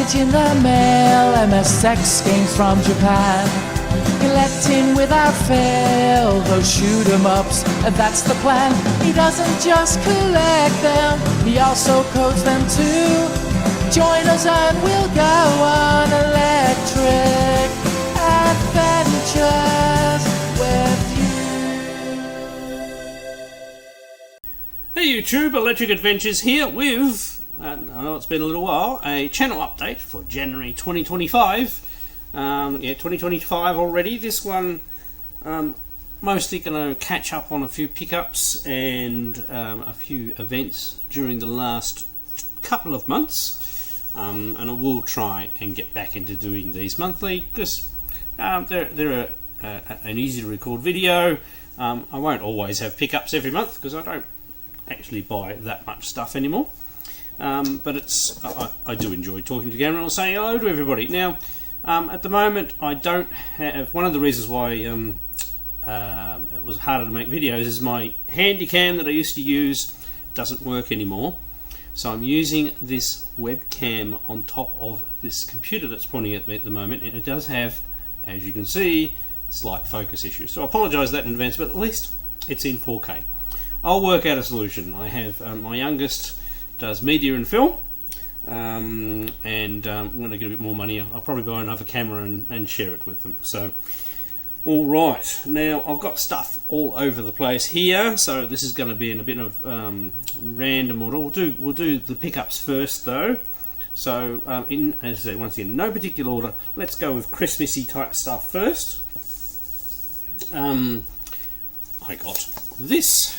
package in the mail, MSX games from Japan. Collecting without fail those shoot 'em ups, and that's the plan. He doesn't just collect them, he also codes them too. Join us and we'll go on electric adventures with you. Hey YouTube, Electric Adventures here with, I know it's been a little while, a channel update for January 2025. 2025 already. This one, mostly going to catch up on a few pickups and a few events during the last couple of months. And I will try and get back into doing these monthly because they're an easy to record video. I won't always have pickups every month because I don't actually buy that much stuff anymore. But I do enjoy talking to the camera and saying hello to everybody. Now, at the moment, I don't have. One of the reasons why it was harder to make videos is my Handycam that I used to use doesn't work anymore. So I'm using this webcam on top of this computer that's pointing at me at the moment, and it does have, as you can see, slight focus issues. So I apologise that in advance, but at least it's in 4K. I'll work out a solution. I have my youngest does media and film. And when I get a bit more money, I'll probably buy another camera and share it with them. So, alright, now I've got stuff all over the place here, so this is going to be in a bit of random order. We'll do the pickups first though. So, as I say, once again, no particular order. Let's go with Christmassy type stuff first. I got this.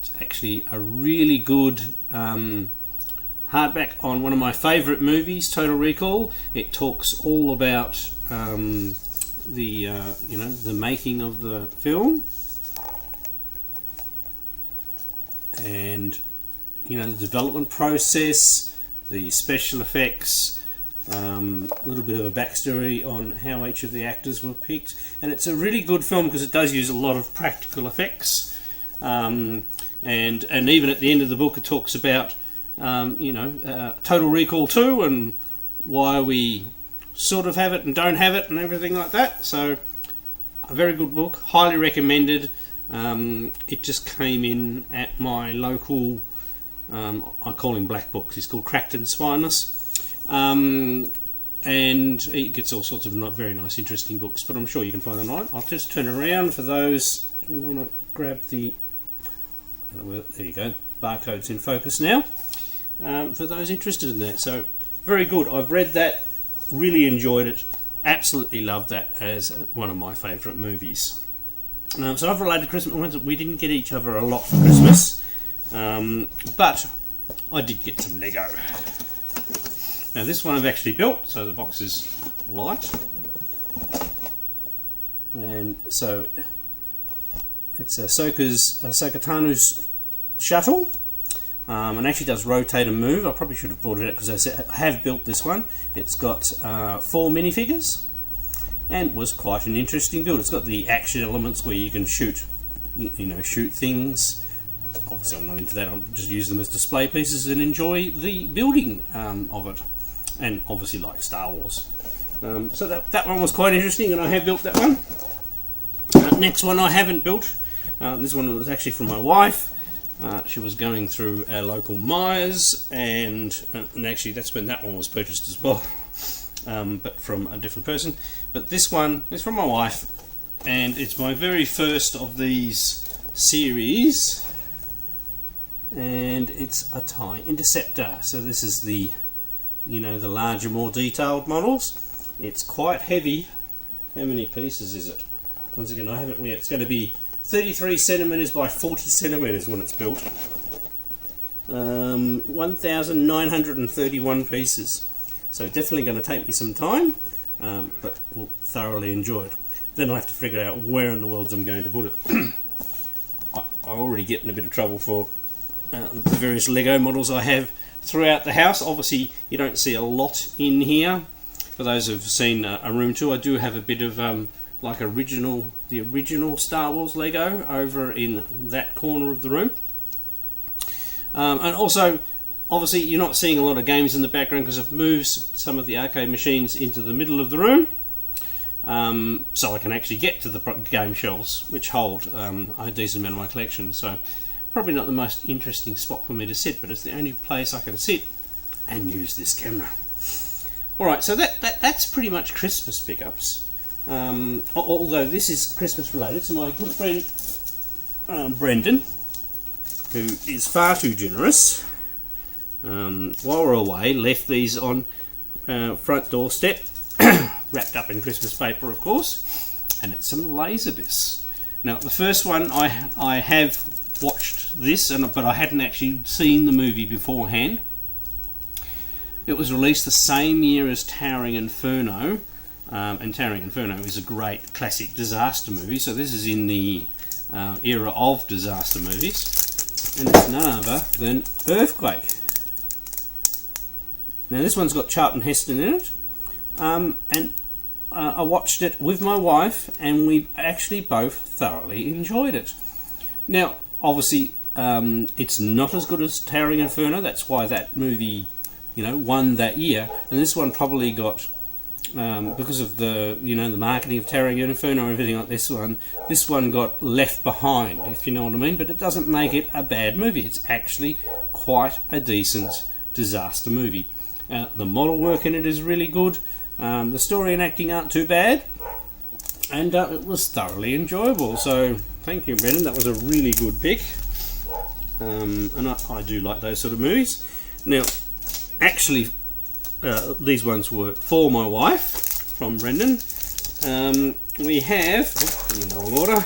It's actually a really good hardback on one of my favourite movies, Total Recall. It talks all about the making of the film and the development process, the special effects, a little bit of a backstory on how each of the actors were picked. And it's a really good film because it does use a lot of practical effects, and even at the end of the book it talks about Total Recall 2 and why we sort of have it and don't have it and everything like that. So a very good book, highly recommended. It just came in at my local, I call him Black Books, he's called Cracked and Spineless, and he gets all sorts of very nice interesting books, but I'm sure you can find them online. I'll just turn around for those who want to grab the, there you go, barcode's in focus now. For those interested in that. So very good. I've read that, really enjoyed it, absolutely loved that as one of my favourite movies. So I've related Christmas. We didn't get each other a lot for Christmas, but I did get some Lego. Now this one I've actually built, so the box is light, and so it's Ahsoka Tano's shuttle. And actually does rotate and move. I probably should have brought it out because I have built this one. It's got 4 minifigures and was quite an interesting build. It's got the action elements where you can shoot things. Obviously I'm not into that, I'll just use them as display pieces and enjoy the building of it. And obviously like Star Wars. So that one was quite interesting and I have built that one. Next one I haven't built. This one was actually from my wife. She was going through our local Myers, and actually that's when that one was purchased as well, but from a different person. But this one is from my wife, and it's my very first of these series, and it's a TIE Interceptor. So this is the larger, more detailed models. It's quite heavy. How many pieces is it? Once again, I haven't yet. It's going to be 33 centimeters by 40 centimeters when it's built. 1,931 pieces. So definitely going to take me some time, but will thoroughly enjoy it. Then I'll have to figure out where in the world I'm going to put it. I already get in a bit of trouble for the various Lego models I have throughout the house. Obviously you don't see a lot in here. For those who've seen a room tour, I do have a bit of like the original Star Wars Lego over in that corner of the room. And also obviously you're not seeing a lot of games in the background because I've moved some of the arcade machines into the middle of the room, so I can actually get to the game shelves, which hold a decent amount of my collection. So probably not the most interesting spot for me to sit, but it's the only place I can sit and use this camera. Alright, so that's pretty much Christmas pickups. Although this is Christmas related, so my good friend Brendan, who is far too generous, while we're away, left these on front doorstep, wrapped up in Christmas paper, of course, and it's some laser discs. Now, the first one I have watched this, but I hadn't actually seen the movie beforehand. It was released the same year as Towering Inferno, and Towering Inferno is a great classic disaster movie, so this is in the era of disaster movies, and it's none other than Earthquake. Now this one's got Charlton Heston in it, and I watched it with my wife, and we actually both thoroughly enjoyed it. Now, obviously, it's not as good as Towering Inferno, that's why that movie won that year, and this one probably got, because of the marketing of Towering Inferno and everything like this one got left behind, if you know what I mean. But it doesn't make it a bad movie. It's actually quite a decent disaster movie. The model work in it is really good. The story and acting aren't too bad, and it was thoroughly enjoyable. So thank you, Brendan. That was a really good pick, and I do like those sort of movies. Now, actually, these ones were for my wife from Brendan. We have, in the wrong order,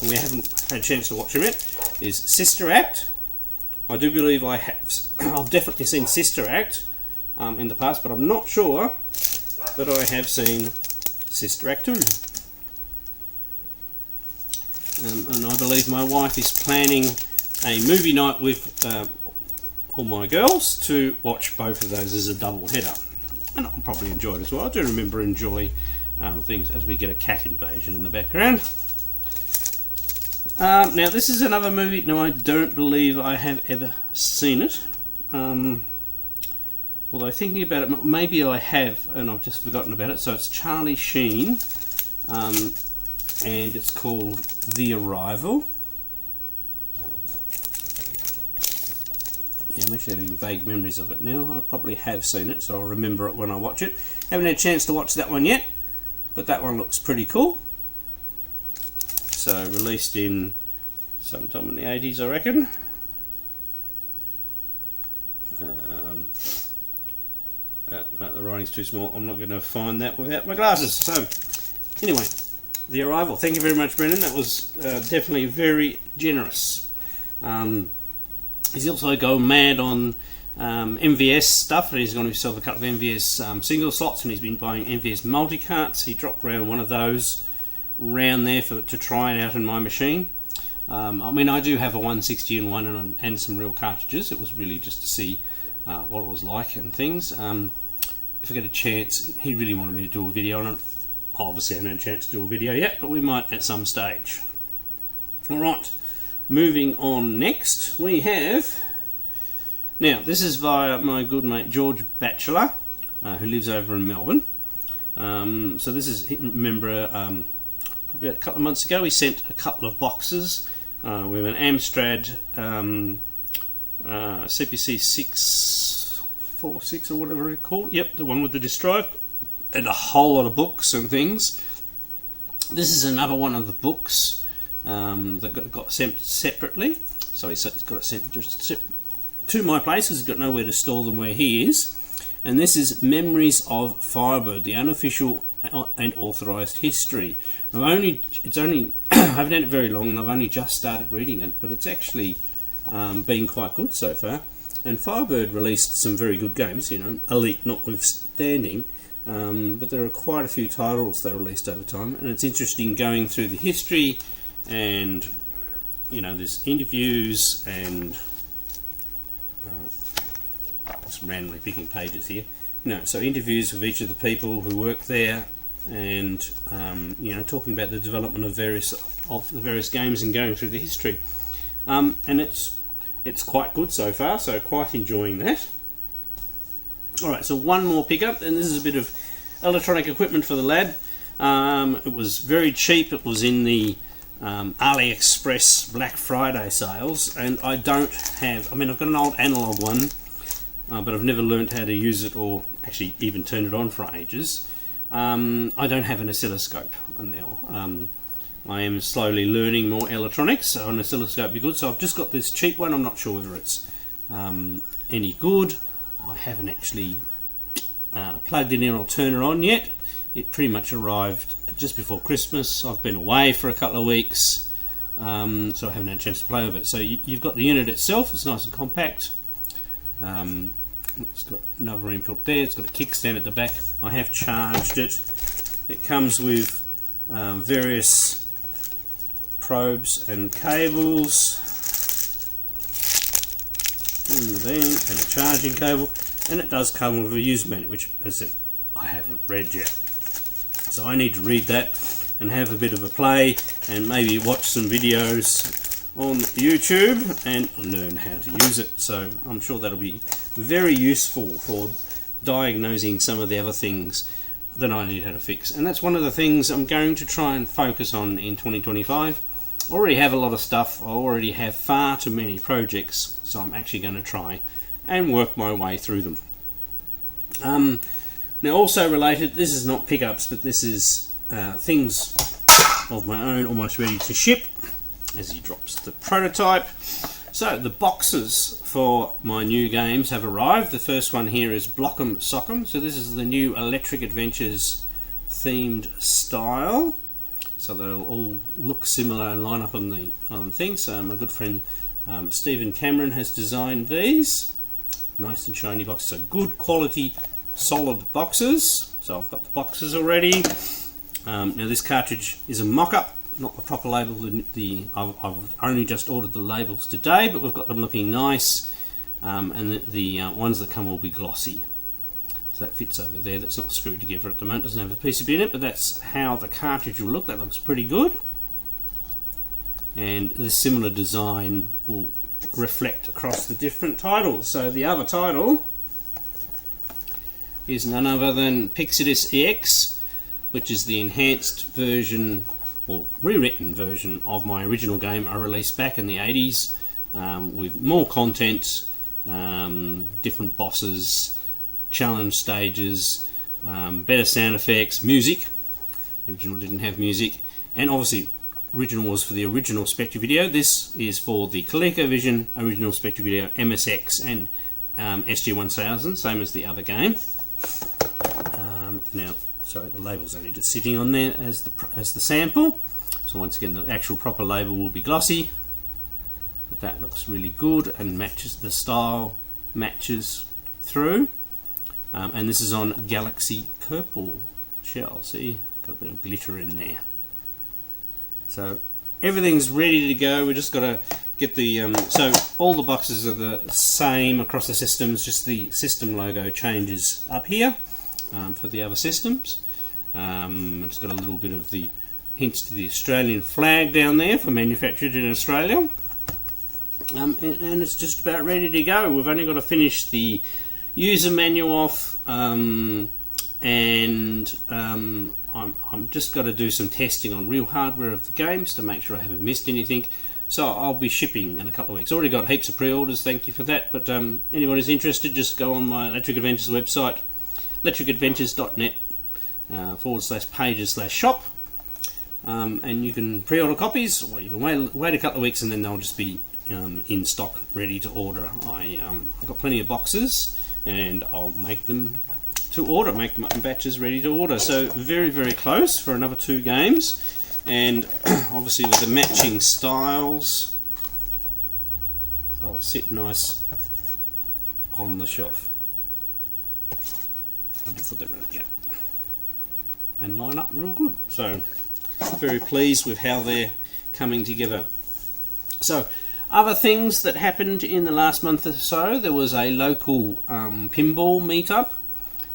and we haven't had a chance to watch them yet, is Sister Act. I do believe I've definitely seen Sister Act in the past, but I'm not sure that I have seen Sister Act 2. And I believe my wife is planning a movie night with all my girls to watch both of those as a double header, and I'll probably enjoy it as well. I do remember enjoy things as we get a cat invasion in the background. Now this is another movie. Now I don't believe I have ever seen it, although thinking about it, maybe I have and I've just forgotten about it. So it's Charlie Sheen, and it's called The Arrival. Yeah, I'm actually having vague memories of it now. I probably have seen it, so I'll remember it when I watch it. Haven't had a chance to watch that one yet, but that one looks pretty cool. So released in sometime in the 80s, I reckon. The writing's too small. I'm not going to find that without my glasses. So anyway, The Arrival. Thank you very much, Brendan. That was definitely very generous. He's also going mad on MVS stuff, and he's got himself a couple of MVS single slots, and he's been buying MVS multi-carts. He dropped around one of those round there to try it out in my machine. I mean, I do have a 160 in one and some real cartridges. It was really just to see what it was like and things. If I get a chance, he really wanted me to do a video on it. Obviously I haven't had a chance to do a video yet, but we might at some stage. Alright, moving on next, we have... Now, this is via my good mate George Batchelor, who lives over in Melbourne. So this is, remember, probably a couple of months ago, he sent a couple of boxes with an Amstrad CPC 646 or whatever it's called. Yep, the one with the disk drive, and a whole lot of books and things. This is another one of the books that got sent separately. So he's got it sent just to my place because he's got nowhere to store them where he is. And this is Memories of Firebird, the unofficial and authorised history. I haven't had it very long, and I've only just started reading it, but it's actually been quite good so far. And Firebird released some very good games, Elite notwithstanding, but there are quite a few titles they released over time, and it's interesting going through the history, and there's interviews and just randomly picking pages here. So interviews with each of the people who work there, and talking about the development of the various games and going through the history. And it's it's quite good so far, so quite enjoying that. Alright, so one more pickup, and this is a bit of electronic equipment for the lad. It was very cheap. It was in the AliExpress Black Friday sales, and I don't have, I've got an old analog one, but I've never learnt how to use it or actually even turn it on for ages. I don't have an oscilloscope now. I am slowly learning more electronics, so an oscilloscope would be good. So I've just got this cheap one. I'm not sure whether it's any good. I haven't actually plugged it in or turned it on yet. It pretty much arrived just before Christmas. I've been away for a couple of weeks, so I haven't had a chance to play with it. So you've got the unit itself. It's nice and compact. It's got another input there. It's got a kickstand at the back. I have charged it. It comes with various probes and cables in the van, and a charging cable, and it does come with a user manual, which, as I said, I haven't read yet. So I need to read that and have a bit of a play and maybe watch some videos on YouTube and learn how to use it. So I'm sure that'll be very useful for diagnosing some of the other things that I need how to fix. And that's one of the things I'm going to try and focus on in 2025. I already have a lot of stuff. I already have far too many projects, so I'm actually going to try and work my way through them. Now, also related, this is not pickups, but this is things of my own almost ready to ship, as he drops the prototype. So the boxes for my new games have arrived. The first one here is Block'em Sock'em. So this is the new Electric Adventures themed style. So they'll all look similar and line up on the thing. So my good friend Stephen Cameron has designed these. Nice and shiny boxes. So good quality, solid boxes. So I've got the boxes already. Now this cartridge is a mock-up, not the proper label. I've only just ordered the labels today, but we've got them looking nice, and the ones that come will be glossy. So that fits over there. That's not screwed together at the moment. Doesn't have a PCB in it, but that's how the cartridge will look. That looks pretty good. And this similar design will reflect across the different titles. So the other title is none other than Pixidus EX, which is the enhanced version or rewritten version of my original game I released back in the 80s, with more content, different bosses, challenge stages, better sound effects, music. The original didn't have music, and obviously original was for the original Spectravideo. This is for the ColecoVision original Spectravideo MSX and SG-1000, same as the other game. Now, sorry, the label's only just sitting on there as the sample. So once again, the actual proper label will be glossy, but that looks really good and matches the style, matches through. And this is on Galaxy Purple shell. See, got a bit of glitter in there. So everything's ready to go. We just got to get the so all the boxes are the same across the systems. Just the system logo changes up here for the other systems. It's got a little bit of the hints to the Australian flag down there for manufactured in Australia. And it's just about ready to go. We've only got to finish the user manual off, and I'm just got to do some testing on real hardware of the games to make sure I haven't missed anything. So I'll be shipping in a couple of weeks. Already got heaps of pre-orders, thank you for that. But anyone who's interested, just go on my Electric Adventures website, electricadventures.net /pages/shop, and you can pre-order copies, or you can wait a couple of weeks and then they'll just be in stock, ready to order. I've got plenty of boxes, and I'll make them to order, make them up in batches ready to order. So very, very close for another 2 games, and obviously with the matching styles, they'll sit nice on the shelf. I did put that right, yeah, and line up real good. So very pleased with how they're coming together. So other things that happened in the last month or so, there was a local pinball meetup.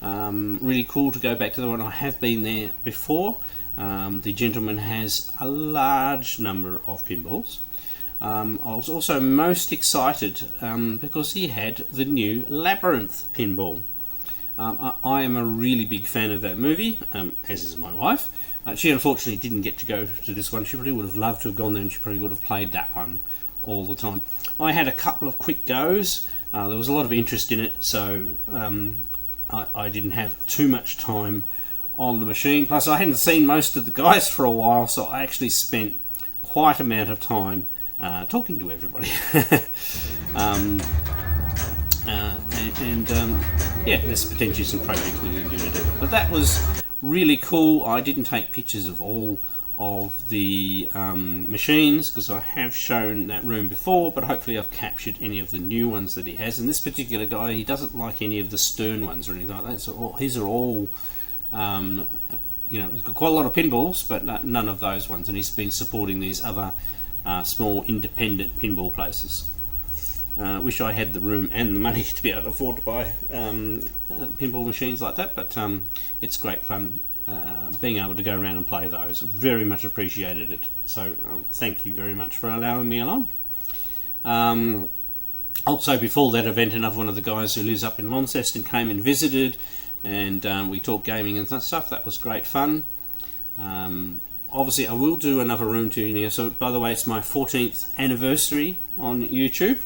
Really cool to go back to the one. I have been there before. The gentleman has a large number of pinballs. I was also most excited because he had the new Labyrinth pinball. I am a really big fan of that movie, as is my wife. She unfortunately didn't get to go to this one. She probably would have loved to have gone there, and she probably would have played that one all the time. I had a couple of quick goes. There was a lot of interest in it, so I didn't have too much time on the machine. Plus, I hadn't seen most of the guys for a while, so I actually spent quite an amount of time talking to everybody. Yeah, there's potentially some projects we can do to do. But that was really cool. I didn't take pictures of all of the machines because I have shown that room before, but hopefully I've captured any of the new ones that he has. And this particular guy, he doesn't like any of the Stern ones or anything like that, so his are all he's got quite a lot of pinballs, but none of those ones, and he's been supporting these other small independent pinball places. Wish I had the room and the money to be able to afford to buy pinball machines like that, but it's great fun being able to go around and play those. Very much appreciated it, so thank you very much for allowing me along. Also, before that event, another one of the guys who lives up in Launceston came and visited, and we talked gaming and stuff. That was great fun. Obviously, I will do another room tour here. So, by the way, it's my 14th anniversary on YouTube.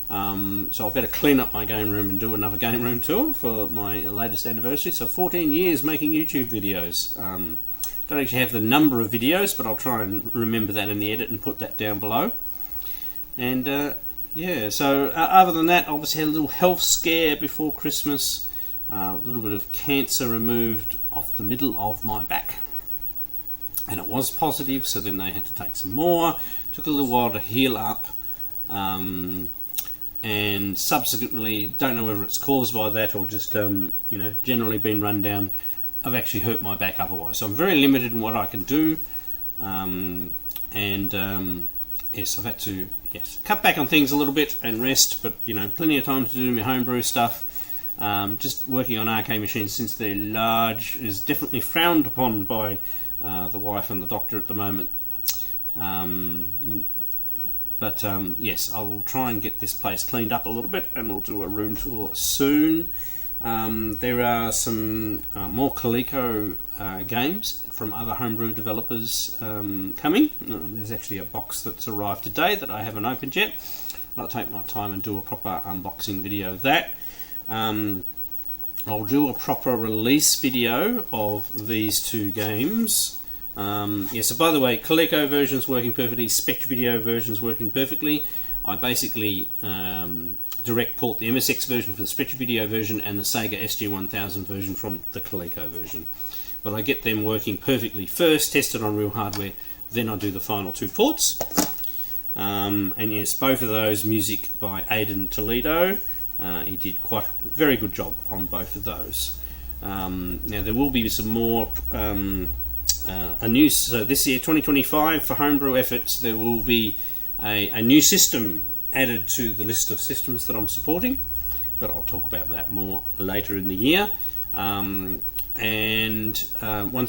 So I better clean up my game room and do another game room tour for my latest anniversary. So 14 years making YouTube videos. Don't actually have the number of videos, but I'll try and remember that in the edit and put that down below. And yeah, so other than that, obviously had a little health scare before Christmas. A little bit of cancer removed off the middle of my back. And it was positive, so then they had to take some more. Took a little while to heal up. And subsequently, don't know whether it's caused by that or just generally been run down. I've actually hurt my back otherwise, so I'm very limited in what I can do. Yes, I've had to cut back on things a little bit and rest, but plenty of time to do my homebrew stuff. Just working on arcade machines, since they're large, is definitely frowned upon by the wife and the doctor at the moment. But yes, I will try and get this place cleaned up a little bit, and we'll do a room tour soon. There are some more Coleco games from other homebrew developers coming. There's actually a box that's arrived today that I haven't opened yet. I'll take my time and do a proper unboxing video of that. I'll do a proper release video of these two games. So by the way, Coleco version's working perfectly, Spectravideo version's working perfectly. I basically direct port the MSX version for the Spectravideo version and the Sega SG-1000 version from the Coleco version. But I get them working perfectly first, test it on real hardware, then I do the final two ports. And yes, both of those, music by Aidan Toledo. He did quite a very good job on both of those. Now there will be some more so this year, 2025, for homebrew efforts, there will be a new system added to the list of systems that I'm supporting, but I'll talk about that more later in the year. Once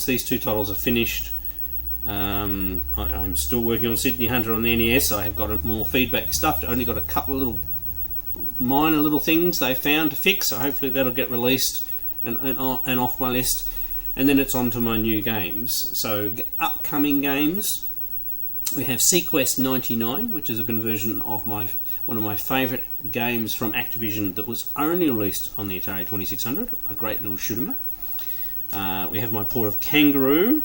these two titles are finished, I'm still working on Sydney Hunter on the NES. I have got more feedback stuff. Only got a couple of little minor little things they found to fix, so hopefully that'll get released and off my list. And then it's on to my new games. So upcoming games, we have Sequest 99, which is a conversion of one of my favourite games from Activision that was only released on the Atari 2600, a great little shoot 'em up. We have my port of Kangaroo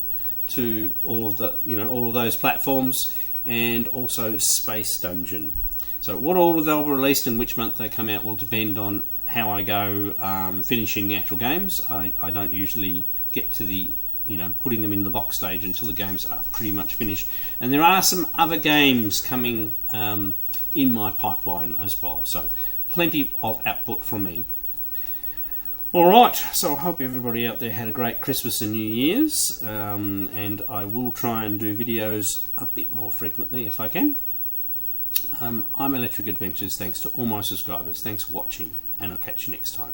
to all of those platforms, and also Space Dungeon. So what order they'll be released and which month they come out will depend on how I go finishing the actual games. I don't usually get to the putting them in the box stage until the games are pretty much finished. And there are some other games coming in my pipeline as well, so plenty of output from me. Alright, so I hope everybody out there had a great Christmas and New Year's, and I will try and do videos a bit more frequently if I can. I'm Electric Adventures. Thanks to all my subscribers. Thanks for watching, and I'll catch you next time.